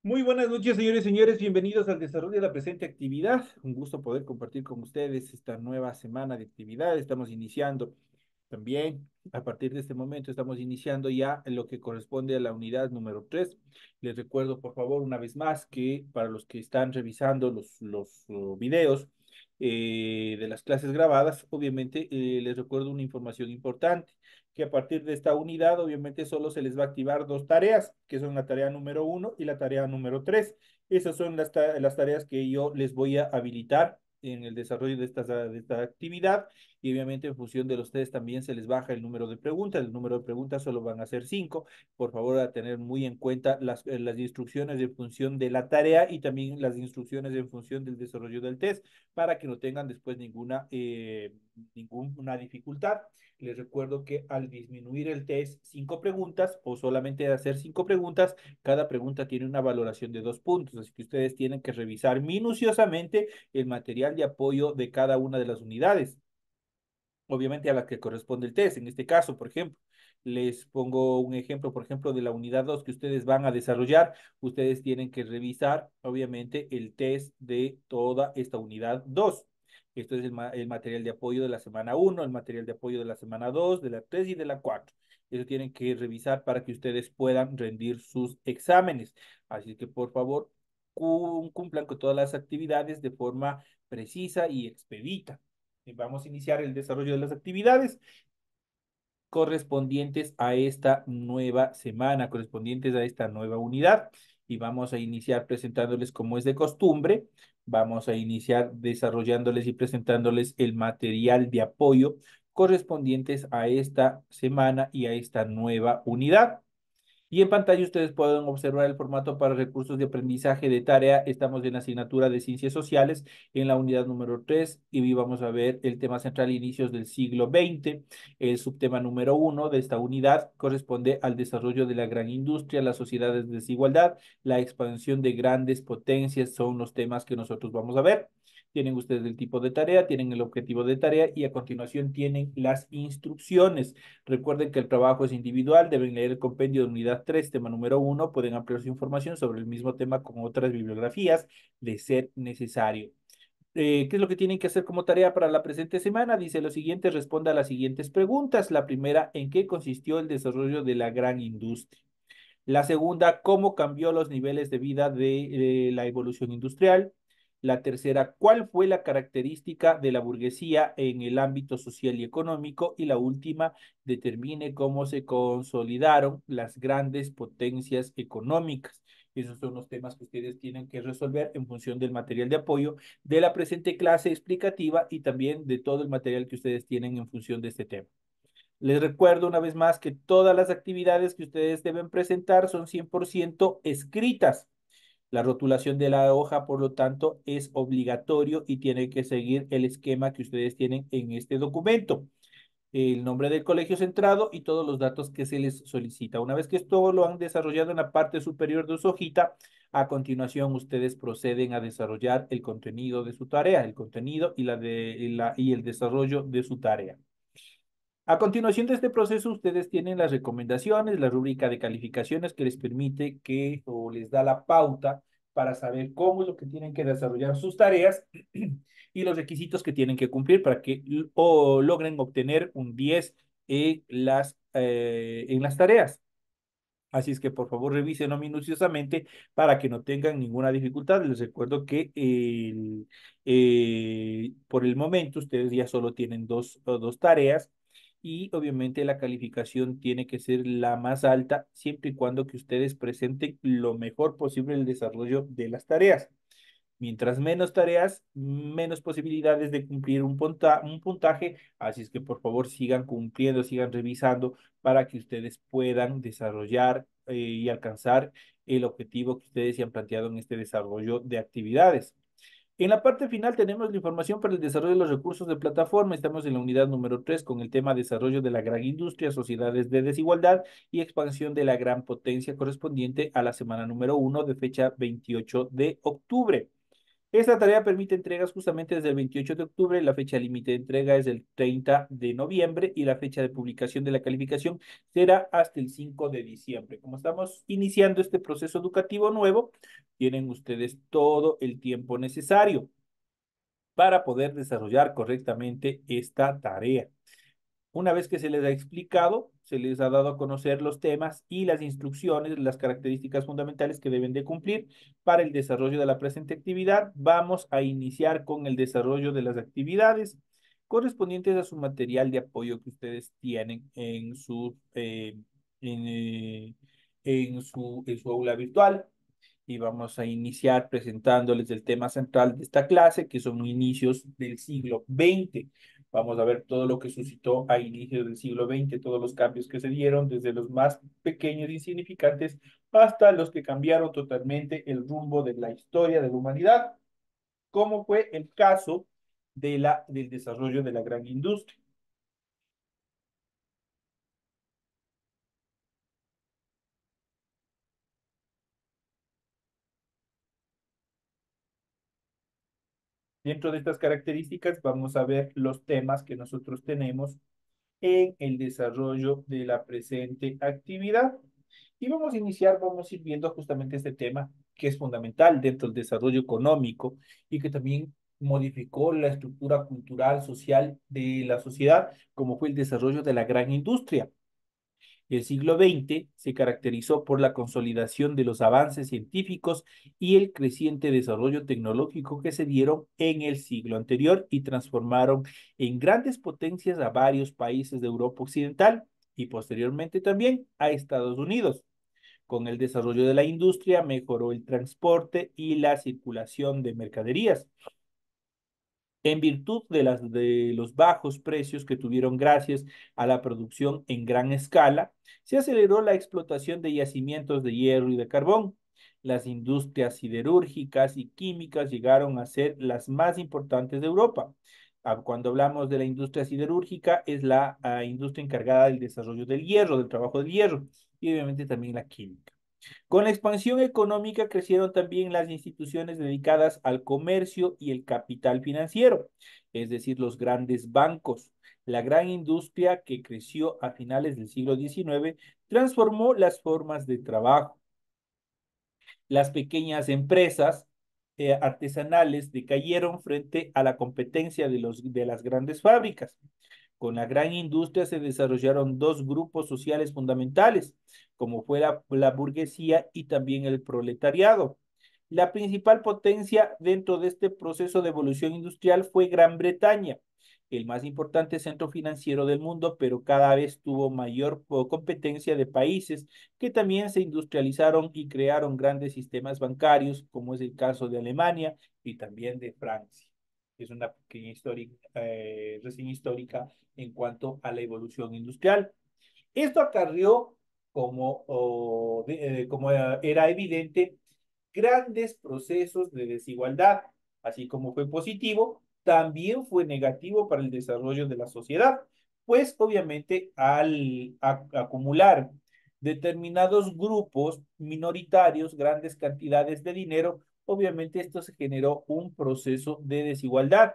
Muy buenas noches, señores y señores. Bienvenidos al desarrollo de la presente actividad. Un gusto poder compartir con ustedes esta nueva semana de actividad. Estamos iniciando también, a partir de este momento, estamos iniciando ya en lo que corresponde a la unidad número 3. Les recuerdo, por favor, una vez más, que para los que están revisando los videos de las clases grabadas, obviamente les recuerdo una información importante que a partir de esta unidad, obviamente, solo se les va a activar dos tareas, que son la tarea número 1 y la tarea número 3. Esas son las tareas que yo les voy a habilitar en el desarrollo de esta actividad y obviamente en función de los test también se les baja el número de preguntas. El número de preguntas solo van a ser 5. Por favor, a tener muy en cuenta las instrucciones en función de la tarea y también las instrucciones en función del desarrollo del test para que no tengan después ninguna dificultad. Les recuerdo que al disminuir el test 5 preguntas o solamente hacer 5 preguntas, cada pregunta tiene una valoración de 2 puntos. Así que ustedes tienen que revisar minuciosamente el material de apoyo de cada una de las unidades, obviamente a la que corresponde el test. En este caso, por ejemplo, les pongo un ejemplo, por ejemplo, de la unidad 2 que ustedes van a desarrollar. Ustedes tienen que revisar, obviamente, el test de toda esta unidad 2. Esto es el material de apoyo de la semana 1, el material de apoyo de la semana 2, de la 3 y de la 4. Eso tienen que revisar para que ustedes puedan rendir sus exámenes. Así que, por favor, cumplan con todas las actividades de forma precisa y expedita. Vamos a iniciar el desarrollo de las actividades correspondientes a esta nueva semana, correspondientes a esta nueva unidad. Y vamos a iniciar presentándoles como es de costumbre. Vamos a iniciar desarrollándoles y presentándoles el material de apoyo correspondientes a esta semana y a esta nueva unidad. Y en pantalla ustedes pueden observar el formato para recursos de aprendizaje de tarea. Estamos en la asignatura de Ciencias Sociales en la unidad número 3 y hoy vamos a ver el tema central inicios del siglo XX. El subtema número 1 de esta unidad corresponde al desarrollo de la gran industria, las sociedades de desigualdad, la expansión de grandes potencias son los temas que nosotros vamos a ver. Tienen ustedes el tipo de tarea, tienen el objetivo de tarea y a continuación tienen las instrucciones. Recuerden que el trabajo es individual, deben leer el compendio de unidad 3, tema número 1, pueden ampliar su información sobre el mismo tema con otras bibliografías de ser necesario. ¿Qué es lo que tienen que hacer como tarea para la presente semana? Dice lo siguiente, responda a las siguientes preguntas. La primera, ¿en qué consistió el desarrollo de la gran industria? La segunda, ¿cómo cambió los niveles de vida de la evolución industrial? La tercera, ¿cuál fue la característica de la burguesía en el ámbito social y económico? Y la última, determine cómo se consolidaron las grandes potencias económicas. Esos son los temas que ustedes tienen que resolver en función del material de apoyo de la presente clase explicativa y también de todo el material que ustedes tienen en función de este tema. Les recuerdo una vez más que todas las actividades que ustedes deben presentar son 100% escritas. La rotulación de la hoja, por lo tanto, es obligatorio y tiene que seguir el esquema que ustedes tienen en este documento. El nombre del colegio centrado y todos los datos que se les solicita. Una vez que esto lo han desarrollado en la parte superior de su hojita, a continuación ustedes proceden a desarrollar el contenido de su tarea, el contenido y el desarrollo de su tarea. A continuación de este proceso, ustedes tienen las recomendaciones, la rúbrica de calificaciones que les permite que o les da la pauta para saber cómo es lo que tienen que desarrollar sus tareas y los requisitos que tienen que cumplir para que logren obtener un 10 en las tareas. Así es que por favor revisen minuciosamente para que no tengan ninguna dificultad. Les recuerdo que por el momento ustedes ya solo tienen dos tareas y obviamente la calificación tiene que ser la más alta siempre y cuando que ustedes presenten lo mejor posible el desarrollo de las tareas. Mientras menos tareas, menos posibilidades de cumplir un puntaje. Así es que por favor sigan cumpliendo, sigan revisando para que ustedes puedan desarrollar y alcanzar el objetivo que ustedes se han planteado en este desarrollo de actividades. En la parte final tenemos la información para el desarrollo de los recursos de plataforma. Estamos en la unidad número 3 con el tema desarrollo de la gran industria, sociedades de desigualdad y expansión de la gran potencia correspondiente a la semana número 1 de fecha 28 de octubre. Esta tarea permite entregas justamente desde el 28 de octubre, la fecha límite de entrega es el 30 de noviembre y la fecha de publicación de la calificación será hasta el 5 de diciembre. Como estamos iniciando este proceso educativo nuevo, tienen ustedes todo el tiempo necesario para poder desarrollar correctamente esta tarea. Una vez que se les ha explicado, se les ha dado a conocer los temas y las instrucciones, las características fundamentales que deben de cumplir para el desarrollo de la presente actividad, vamos a iniciar con el desarrollo de las actividades correspondientes a su material de apoyo que ustedes tienen en, eh, en su aula virtual y vamos a iniciar presentándoles el tema central de esta clase, que son inicios del siglo XX. Vamos a ver todo lo que suscitó a inicios del siglo XX, todos los cambios que se dieron, desde los más pequeños e insignificantes hasta los que cambiaron totalmente el rumbo de la historia de la humanidad, como fue el caso del desarrollo de la gran industria. Dentro de estas características vamos a ver los temas que nosotros tenemos en el desarrollo de la presente actividad. Y vamos a iniciar, vamos a ir viendo justamente este tema que es fundamental dentro del desarrollo económico y que también modificó la estructura cultural, social de la sociedad, como fue el desarrollo de la gran industria. El siglo XX se caracterizó por la consolidación de los avances científicos y el creciente desarrollo tecnológico que se dieron en el siglo anterior y transformaron en grandes potencias a varios países de Europa Occidental y posteriormente también a Estados Unidos. Con el desarrollo de la industria mejoró el transporte y la circulación de mercaderías. En virtud de los bajos precios que tuvieron gracias a la producción en gran escala, se aceleró la explotación de yacimientos de hierro y de carbón. Las industrias siderúrgicas y químicas llegaron a ser las más importantes de Europa. Cuando hablamos de la industria siderúrgica, es la industria encargada del desarrollo del hierro, del trabajo del hierro, y obviamente también la química. Con la expansión económica crecieron también las instituciones dedicadas al comercio y el capital financiero, es decir, los grandes bancos. La gran industria que creció a finales del siglo XIX transformó las formas de trabajo. Las pequeñas empresas artesanales decayeron frente a la competencia de las grandes fábricas. Con la gran industria se desarrollaron dos grupos sociales fundamentales, como fue la burguesía y también el proletariado. La principal potencia dentro de este proceso de evolución industrial fue Gran Bretaña, el más importante centro financiero del mundo, pero cada vez tuvo mayor competencia de países que también se industrializaron y crearon grandes sistemas bancarios, como es el caso de Alemania y también de Francia. Es una pequeña reseña histórica en cuanto a la evolución industrial. Esto acarrió, como era evidente, grandes procesos de desigualdad, así como fue positivo, también fue negativo para el desarrollo de la sociedad, pues obviamente acumular determinados grupos minoritarios, grandes cantidades de dinero, obviamente esto se generó un proceso de desigualdad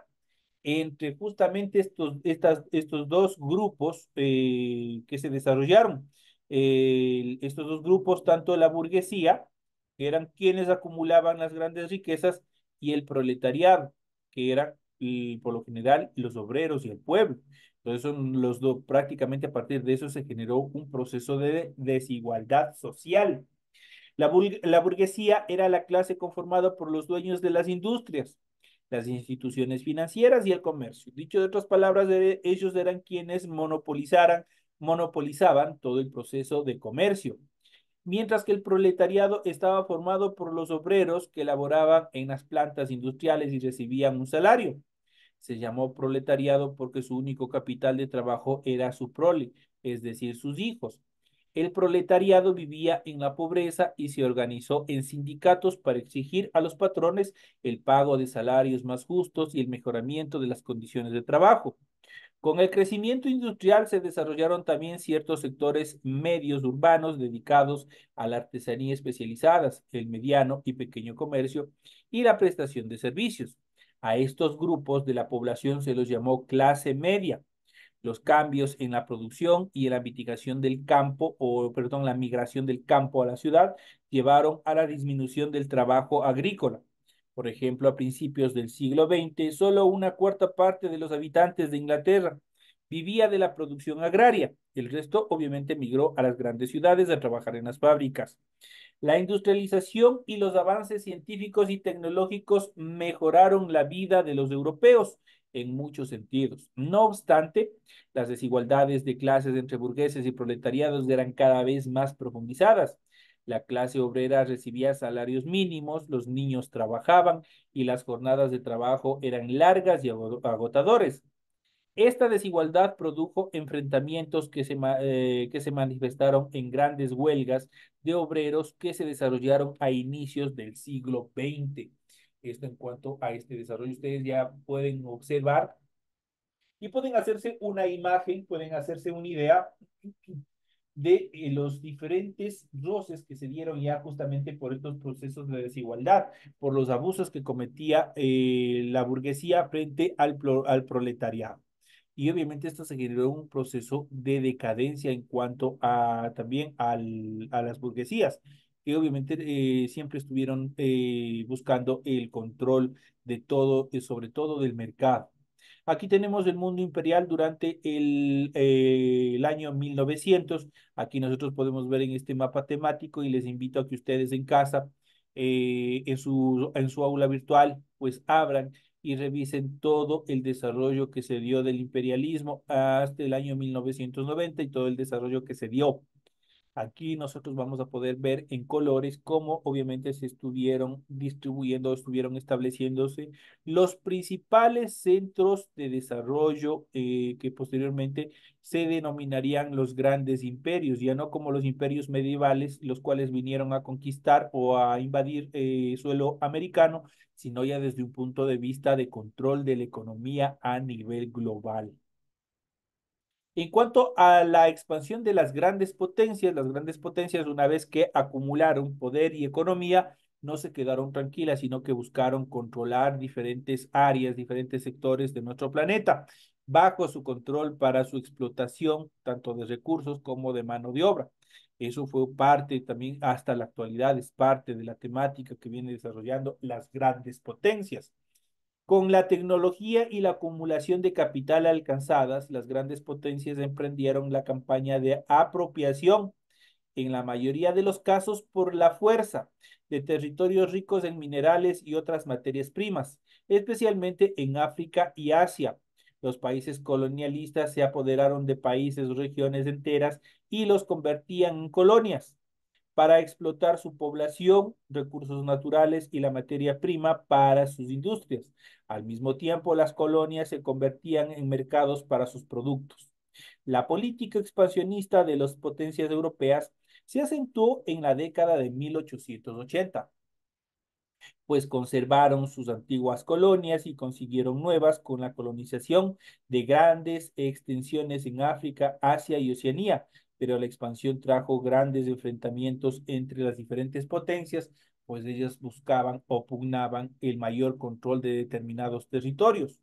entre justamente estos dos grupos que se desarrollaron. Estos dos grupos, tanto la burguesía, que eran quienes acumulaban las grandes riquezas, y el proletariado, que eran por lo general los obreros y el pueblo. Entonces son los dos, prácticamente a partir de eso se generó un proceso de desigualdad social. La burguesía era la clase conformada por los dueños de las industrias, las instituciones financieras y el comercio. Dicho de otras palabras, ellos eran quienes monopolizaban todo el proceso de comercio, mientras que el proletariado estaba formado por los obreros que laboraban en las plantas industriales y recibían un salario. Se llamó proletariado porque su único capital de trabajo era su prole, es decir, sus hijos. El proletariado vivía en la pobreza y se organizó en sindicatos para exigir a los patrones el pago de salarios más justos y el mejoramiento de las condiciones de trabajo. Con el crecimiento industrial se desarrollaron también ciertos sectores medios urbanos dedicados a la artesanía especializadas, el mediano y pequeño comercio y la prestación de servicios. A estos grupos de la población se los llamó clase media. Los cambios en la producción y en la mitigación del campo, o perdón, la migración del campo a la ciudad, llevaron a la disminución del trabajo agrícola. Por ejemplo, a principios del siglo XX, solo una cuarta parte de los habitantes de Inglaterra vivía de la producción agraria. El resto, obviamente, migró a las grandes ciudades a trabajar en las fábricas. La industrialización y los avances científicos y tecnológicos mejoraron la vida de los europeos en muchos sentidos. No obstante, las desigualdades de clases entre burgueses y proletariados eran cada vez más profundizadas. La clase obrera recibía salarios mínimos, los niños trabajaban y las jornadas de trabajo eran largas y agotadores. Esta desigualdad produjo enfrentamientos que se manifestaron en grandes huelgas de obreros que se desarrollaron a inicios del siglo XX. Esto en cuanto a este desarrollo, ustedes ya pueden observar y pueden hacerse una imagen, pueden hacerse una idea de los diferentes roces que se dieron ya justamente por estos procesos de desigualdad, por los abusos que cometía la burguesía frente al proletariado. Y obviamente esto se generó un proceso de decadencia en cuanto a también a las burguesías, que obviamente siempre estuvieron buscando el control de todo, sobre todo del mercado. Aquí tenemos el mundo imperial durante el año 1900. Aquí nosotros podemos ver en este mapa temático y les invito a que ustedes en casa, en su aula virtual, pues abran y revisen todo el desarrollo que se dio del imperialismo hasta el año 1990 y todo el desarrollo que se dio. Aquí nosotros vamos a poder ver en colores cómo obviamente se estuvieron distribuyendo, estuvieron estableciéndose los principales centros de desarrollo que posteriormente se denominarían los grandes imperios, ya no como los imperios medievales, los cuales vinieron a conquistar o a invadir suelo americano, sino ya desde un punto de vista de control de la economía a nivel global. En cuanto a la expansión de las grandes potencias, una vez que acumularon poder y economía, no se quedaron tranquilas, sino que buscaron controlar diferentes áreas, diferentes sectores de nuestro planeta, bajo su control para su explotación, tanto de recursos como de mano de obra. Eso fue parte también hasta la actualidad, es parte de la temática que viene desarrollando las grandes potencias. Con la tecnología y la acumulación de capital alcanzadas, las grandes potencias emprendieron la campaña de apropiación, en la mayoría de los casos por la fuerza, de territorios ricos en minerales y otras materias primas, especialmente en África y Asia. Los países colonialistas se apoderaron de países o regiones enteras y los convertían en colonias para explotar su población, recursos naturales y la materia prima para sus industrias. Al mismo tiempo, las colonias se convertían en mercados para sus productos. La política expansionista de las potencias europeas se acentuó en la década de 1880, pues conservaron sus antiguas colonias y consiguieron nuevas con la colonización de grandes extensiones en África, Asia y Oceanía, pero la expansión trajo grandes enfrentamientos entre las diferentes potencias, pues ellas buscaban o pugnaban el mayor control de determinados territorios.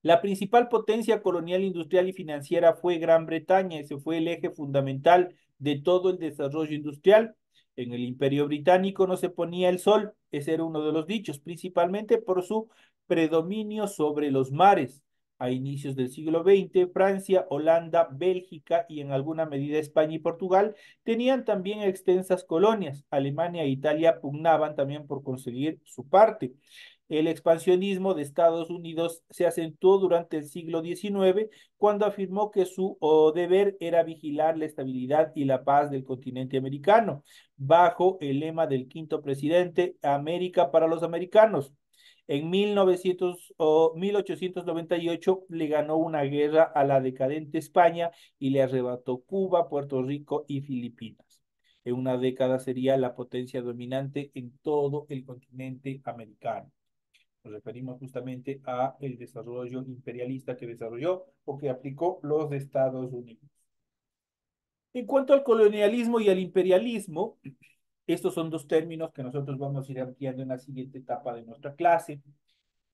La principal potencia colonial, industrial y financiera fue Gran Bretaña. Ese fue el eje fundamental de todo el desarrollo industrial. En el Imperio Británico no se ponía el sol, ese era uno de los dichos, principalmente por su predominio sobre los mares. A inicios del siglo XX, Francia, Holanda, Bélgica y en alguna medida España y Portugal tenían también extensas colonias. Alemania e Italia pugnaban también por conseguir su parte. El expansionismo de Estados Unidos se acentuó durante el siglo XIX cuando afirmó que su deber era vigilar la estabilidad y la paz del continente americano, bajo el lema del quinto presidente, América para los americanos. En 1898 le ganó una guerra a la decadente España y le arrebató Cuba, Puerto Rico y Filipinas. En una década sería la potencia dominante en todo el continente americano. Nos referimos justamente a el desarrollo imperialista que desarrolló o que aplicó los Estados Unidos. En cuanto al colonialismo y al imperialismo, estos son dos términos que nosotros vamos a ir ampliando en la siguiente etapa de nuestra clase.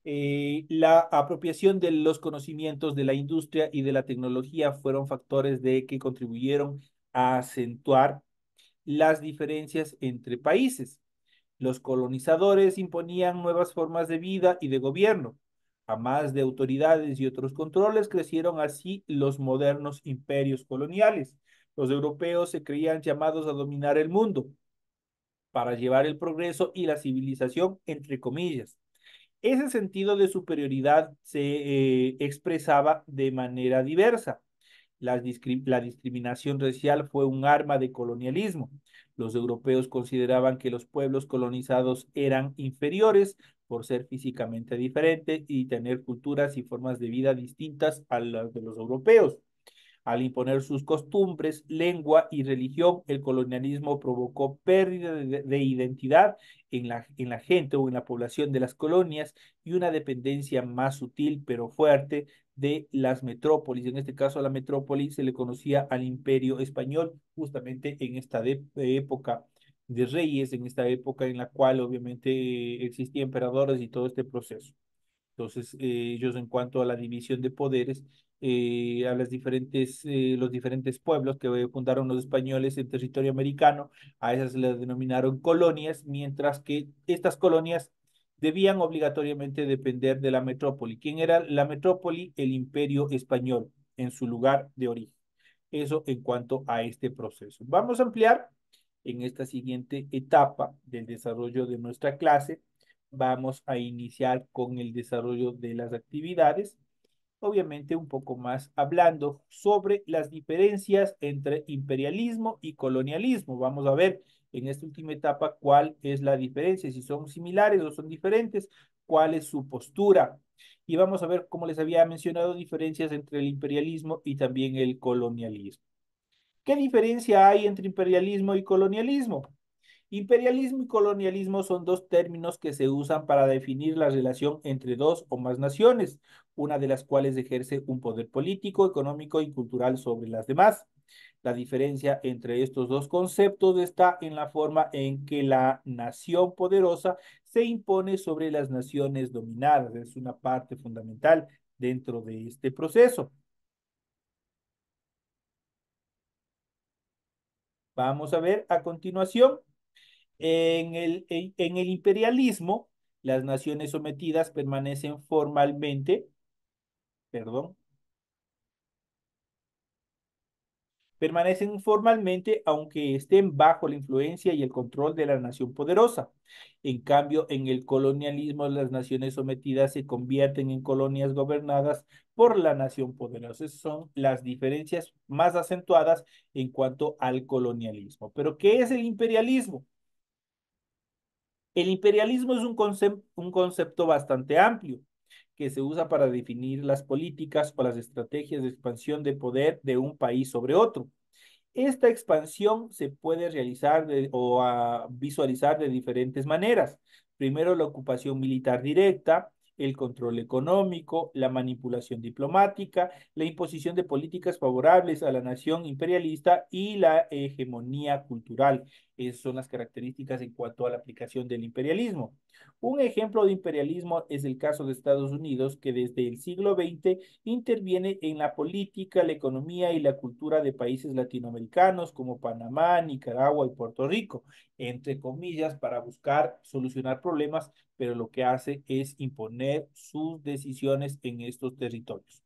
La apropiación de los conocimientos de la industria y de la tecnología fueron factores de que contribuyeron a acentuar las diferencias entre países. Los colonizadores imponían nuevas formas de vida y de gobierno. A más de autoridades y otros controles, crecieron así los modernos imperios coloniales. Los europeos se creían llamados a dominar el mundo para llevar el progreso y la civilización, entre comillas. Ese sentido de superioridad se expresaba de manera diversa. La discriminación racial fue un arma de colonialismo. Los europeos consideraban que los pueblos colonizados eran inferiores por ser físicamente diferentes y tener culturas y formas de vida distintas a las de los europeos. Al imponer sus costumbres, lengua y religión, el colonialismo provocó pérdida de identidad en la gente o en la población de las colonias y una dependencia más sutil pero fuerte de las metrópolis. En este caso, a la metrópoli se le conocía al imperio español justamente en esta época de reyes, en esta época en la cual obviamente existían emperadores y todo este proceso. Entonces, ellos en cuanto a la división de poderes, a los diferentes pueblos que fundaron los españoles en territorio americano, a esas se les denominaron colonias, mientras que estas colonias debían obligatoriamente depender de la metrópoli. ¿Quién era la metrópoli? El imperio español en su lugar de origen. Eso en cuanto a este proceso. Vamos a ampliar en esta siguiente etapa del desarrollo de nuestra clase. Vamos a iniciar con el desarrollo de las actividades, obviamente un poco más hablando sobre las diferencias entre imperialismo y colonialismo. Vamos a ver en esta última etapa cuál es la diferencia, si son similares o son diferentes, cuál es su postura. Y vamos a ver, como les había mencionado, diferencias entre el imperialismo y también el colonialismo. ¿Qué diferencia hay entre imperialismo y colonialismo? Imperialismo y colonialismo son dos términos que se usan para definir la relación entre dos o más naciones, una de las cuales ejerce un poder político, económico y cultural sobre las demás. La diferencia entre estos dos conceptos está en la forma en que la nación poderosa se impone sobre las naciones dominadas. Es una parte fundamental dentro de este proceso. Vamos a ver a continuación. En el imperialismo, las naciones sometidas permanecen formalmente, perdón, permanecen formalmente aunque estén bajo la influencia y el control de la nación poderosa. En cambio, en el colonialismo, las naciones sometidas se convierten en colonias gobernadas por la nación poderosa. Esas son las diferencias más acentuadas en cuanto al colonialismo. Pero, ¿qué es el imperialismo? El imperialismo es un concepto bastante amplio que se usa para definir las políticas o las estrategias de expansión de poder de un país sobre otro. Esta expansión se puede realizar visualizar de diferentes maneras. Primero, la ocupación militar directa, el control económico, la manipulación diplomática, la imposición de políticas favorables a la nación imperialista y la hegemonía cultural. Esas son las características en cuanto a la aplicación del imperialismo. Un ejemplo de imperialismo es el caso de Estados Unidos, que desde el siglo XX interviene en la política, la economía y la cultura de países latinoamericanos como Panamá, Nicaragua y Puerto Rico, entre comillas, para buscar solucionar problemas, pero lo que hace es imponer sus decisiones en estos territorios.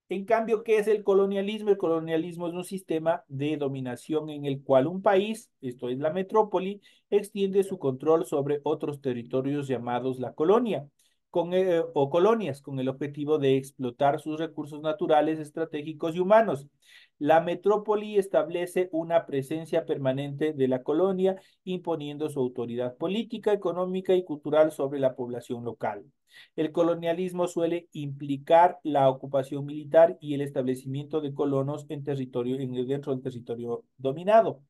En cambio, ¿qué es el colonialismo? El colonialismo es un sistema de dominación en el cual un país, esto es la metrópoli, extiende su control sobre otros territorios llamados la colonia o colonias, con el objetivo de explotar sus recursos naturales, estratégicos y humanos. La metrópoli establece una presencia permanente de la colonia, imponiendo su autoridad política, económica y cultural sobre la población local. El colonialismo suele implicar la ocupación militar y el establecimiento de colonos en dentro del territorio dominado.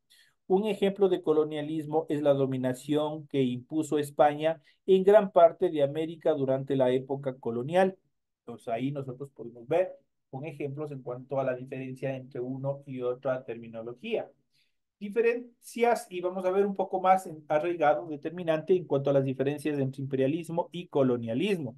Un ejemplo de colonialismo es la dominación que impuso España en gran parte de América durante la época colonial. Entonces ahí nosotros podemos ver con ejemplos en cuanto a la diferencia entre uno y otra terminología. Diferencias, y vamos a ver un poco más arraigado, determinante en cuanto a las diferencias entre imperialismo y colonialismo.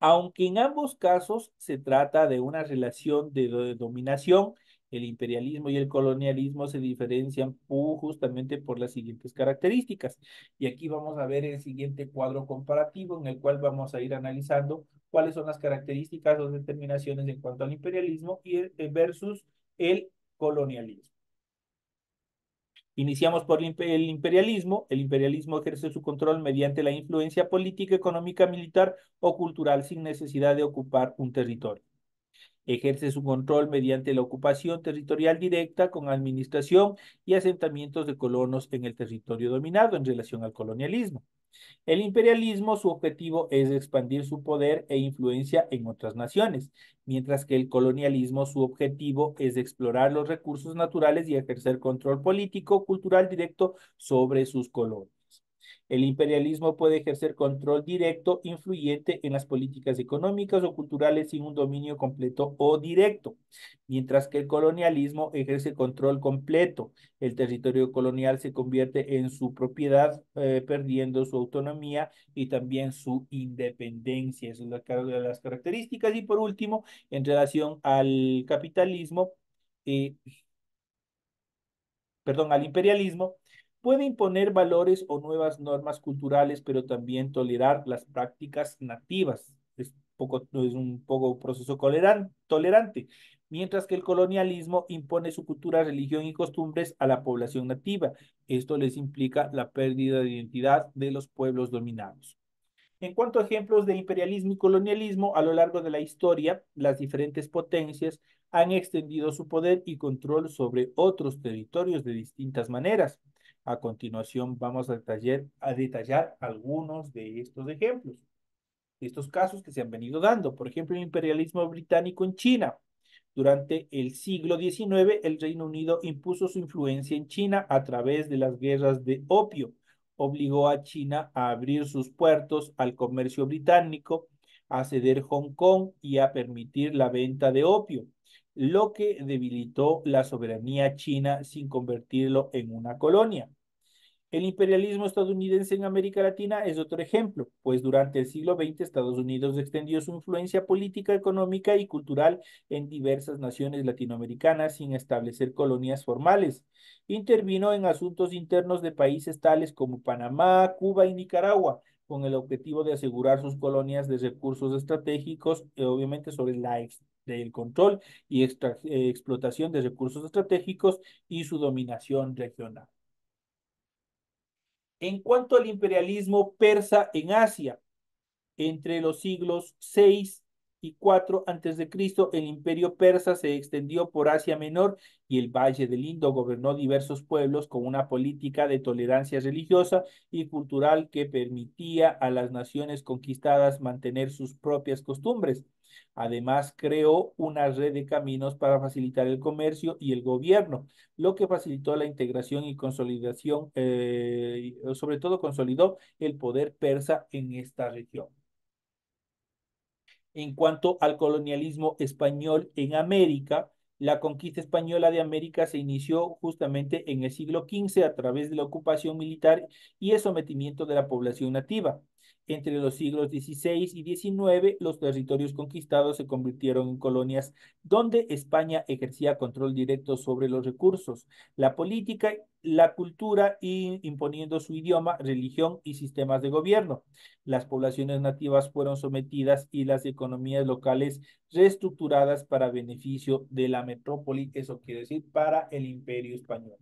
Aunque en ambos casos se trata de una relación de dominación, el imperialismo y el colonialismo se diferencian justamente por las siguientes características. Y aquí vamos a ver el siguiente cuadro comparativo en el cual vamos a ir analizando cuáles son las características o determinaciones en cuanto al imperialismo y versus el colonialismo. Iniciamos por el imperialismo. El imperialismo ejerce su control mediante la influencia política, económica, militar o cultural sin necesidad de ocupar un territorio. Ejerce su control mediante la ocupación territorial directa con administración y asentamientos de colonos en el territorio dominado en relación al colonialismo. El imperialismo, su objetivo es expandir su poder e influencia en otras naciones, mientras que el colonialismo, su objetivo es explorar los recursos naturales y ejercer control político, cultural directo sobre sus colonias. El imperialismo puede ejercer control directo, influyente en las políticas económicas o culturales sin un dominio completo o directo, mientras que el colonialismo ejerce control completo. El territorio colonial se convierte en su propiedad, perdiendo su autonomía y también su independencia. Esas son las características. Y por último, en relación al capitalismo, eh, perdón, al imperialismo, puede imponer valores o nuevas normas culturales, pero también tolerar las prácticas nativas. Es un poco proceso tolerante, mientras que el colonialismo impone su cultura, religión y costumbres a la población nativa. Esto les implica la pérdida de identidad de los pueblos dominados. En cuanto a ejemplos de imperialismo y colonialismo, a lo largo de la historia, las diferentes potencias han extendido su poder y control sobre otros territorios de distintas maneras. A continuación, vamos a detallar algunos de estos ejemplos, de estos casos que se han venido dando. Por ejemplo, el imperialismo británico en China. Durante el siglo XIX, el Reino Unido impuso su influencia en China a través de las guerras de opio. Obligó a China a abrir sus puertos al comercio británico, a ceder Hong Kong y a permitir la venta de opio, lo que debilitó la soberanía china sin convertirlo en una colonia. El imperialismo estadounidense en América Latina es otro ejemplo, pues durante el siglo XX Estados Unidos extendió su influencia política, económica y cultural en diversas naciones latinoamericanas sin establecer colonias formales. Intervino en asuntos internos de países tales como Panamá, Cuba y Nicaragua, con el objetivo de asegurar sus colonias de recursos estratégicos, obviamente sobre el control y explotación de recursos estratégicos y su dominación regional. En cuanto al imperialismo persa en Asia, entre los siglos VI y IV antes de Cristo, el imperio persa se extendió por Asia Menor y el Valle del Indo gobernó diversos pueblos con una política de tolerancia religiosa y cultural que permitía a las naciones conquistadas mantener sus propias costumbres. Además, creó una red de caminos para facilitar el comercio y el gobierno, lo que facilitó la integración y consolidación, sobre todo consolidó el poder persa en esta región. En cuanto al colonialismo español en América, la conquista española de América se inició justamente en el siglo XV a través de la ocupación militar y el sometimiento de la población nativa. Entre los siglos XVI y XIX, los territorios conquistados se convirtieron en colonias donde España ejercía control directo sobre los recursos, la política, la cultura, y imponiendo su idioma, religión y sistemas de gobierno. Las poblaciones nativas fueron sometidas y las economías locales reestructuradas para beneficio de la metrópoli, eso quiere decir para el imperio español.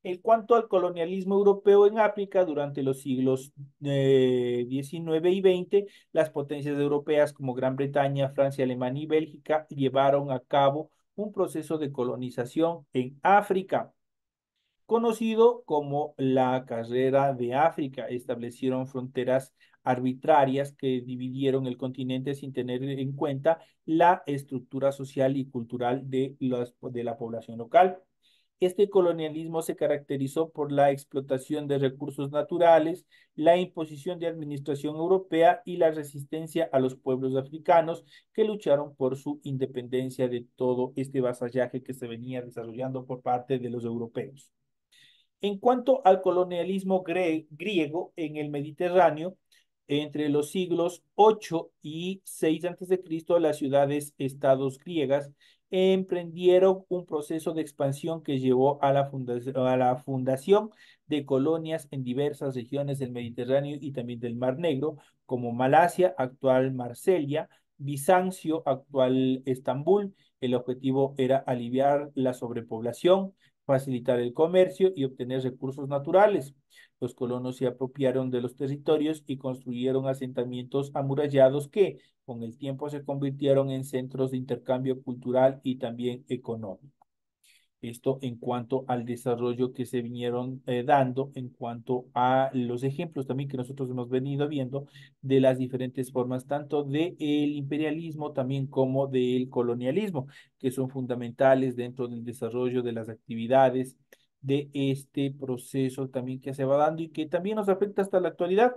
En cuanto al colonialismo europeo en África, durante los siglos XIX y XX, las potencias europeas como Gran Bretaña, Francia, Alemania y Bélgica llevaron a cabo un proceso de colonización en África conocido como la Carrera de África. Establecieron fronteras arbitrarias que dividieron el continente sin tener en cuenta la estructura social y cultural de la población local. Este colonialismo se caracterizó por la explotación de recursos naturales, la imposición de administración europea y la resistencia a los pueblos africanos que lucharon por su independencia de todo este vasallaje que se venía desarrollando por parte de los europeos. En cuanto al colonialismo griego en el Mediterráneo, entre los siglos 8 y 6 Cristo, las ciudades-estados griegas emprendieron un proceso de expansión que llevó a la fundación de colonias en diversas regiones del Mediterráneo y también del Mar Negro, como Malasia, actual Marsella, Bizancio, actual Estambul. El objetivo era aliviar la sobrepoblación, facilitar el comercio y obtener recursos naturales. Los colonos se apropiaron de los territorios y construyeron asentamientos amurallados que con el tiempo se convirtieron en centros de intercambio cultural y también económico. Esto en cuanto al desarrollo que se vinieron dando, en cuanto a los ejemplos también que nosotros hemos venido viendo de las diferentes formas, tanto del imperialismo también como del colonialismo, que son fundamentales dentro del desarrollo de las actividades de este proceso también que se va dando y que también nos afecta hasta la actualidad.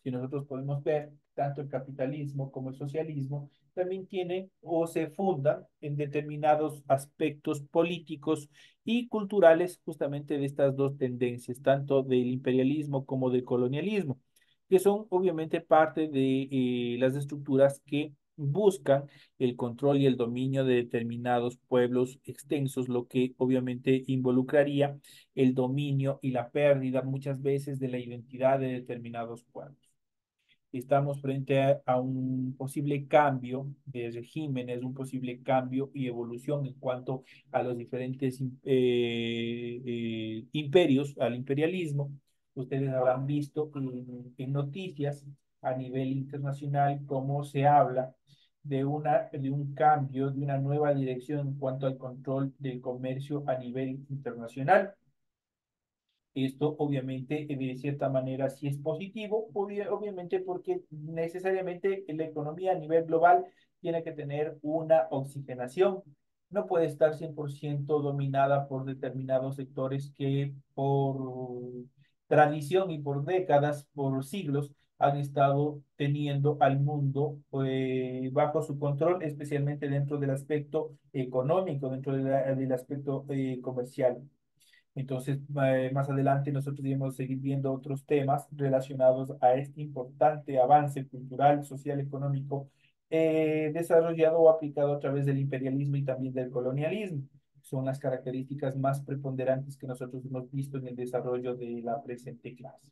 Si nosotros podemos ver, tanto el capitalismo como el socialismo también tienen o se fundan en determinados aspectos políticos y culturales justamente de estas dos tendencias, tanto del imperialismo como del colonialismo, que son obviamente parte de las estructuras que buscan el control y el dominio de determinados pueblos extensos, lo que obviamente involucraría el dominio y la pérdida muchas veces de la identidad de determinados pueblos. Estamos frente a un posible cambio de regímenes, un posible cambio y evolución en cuanto a los diferentes imperios, al imperialismo. Ustedes habrán visto en noticias a nivel internacional cómo se habla de un cambio, de una nueva dirección en cuanto al control del comercio a nivel internacional. Esto obviamente de cierta manera sí es positivo, obviamente porque necesariamente la economía a nivel global tiene que tener una oxigenación. No puede estar 100% dominada por determinados sectores que por tradición y por décadas, por siglos, han estado teniendo al mundo bajo su control, especialmente dentro del aspecto económico, dentro del aspecto comercial. Entonces, más adelante nosotros debemos seguir viendo otros temas relacionados a este importante avance cultural, social, económico, desarrollado o aplicado a través del imperialismo y también del colonialismo. Son las características más preponderantes que nosotros hemos visto en el desarrollo de la presente clase.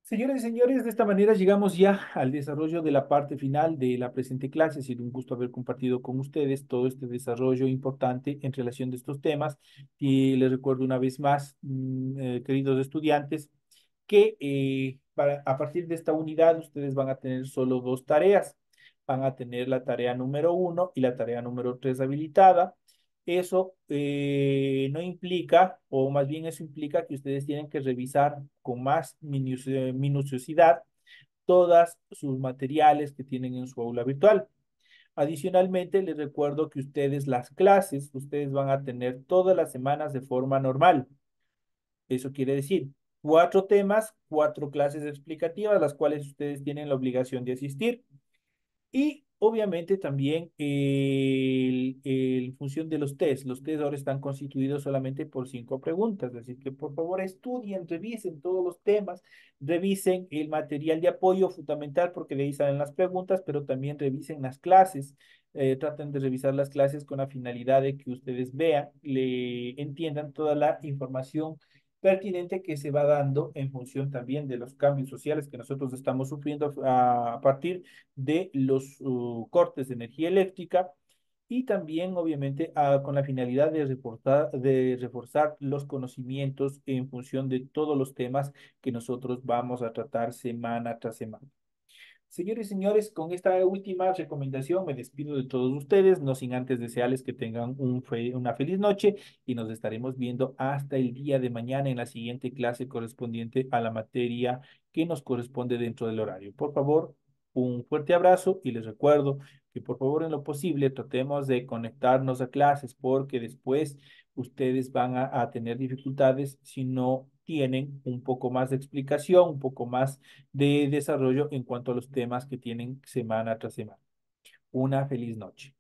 Señores y señores, de esta manera llegamos ya al desarrollo de la parte final de la presente clase. Ha sido un gusto haber compartido con ustedes todo este desarrollo importante en relación de estos temas. Y les recuerdo una vez más, queridos estudiantes, que a partir de esta unidad ustedes van a tener solo dos tareas. Van a tener la tarea número 1 y la tarea número 3 habilitada. Eso no implica, o más bien eso implica que ustedes tienen que revisar con más minuciosidad todas sus materiales que tienen en su aula virtual. Adicionalmente, les recuerdo que ustedes las clases, ustedes van a tener todas las semanas de forma normal. Eso quiere decir 4 temas, 4 clases explicativas, las cuales ustedes tienen la obligación de asistir. Y obviamente también en función de los test ahora están constituidos solamente por 5 preguntas, así que por favor estudien, revisen todos los temas, revisen el material de apoyo fundamental porque de ahí salen las preguntas, pero también revisen las clases, traten de revisar las clases con la finalidad de que ustedes vean, le entiendan toda la información pertinente que se va dando en función también de los cambios sociales que nosotros estamos sufriendo a partir de los cortes de energía eléctrica y también, obviamente, con la finalidad de reforzar los conocimientos en función de todos los temas que nosotros vamos a tratar semana tras semana. Señores y señores, con esta última recomendación me despido de todos ustedes, no sin antes desearles que tengan una feliz noche y nos estaremos viendo hasta el día de mañana en la siguiente clase correspondiente a la materia que nos corresponde dentro del horario. Por favor, un fuerte abrazo y les recuerdo que por favor en lo posible tratemos de conectarnos a clases porque después ustedes van a tener dificultades si no tienen un poco más de explicación, un poco más de desarrollo en cuanto a los temas que tienen semana tras semana. Una feliz noche.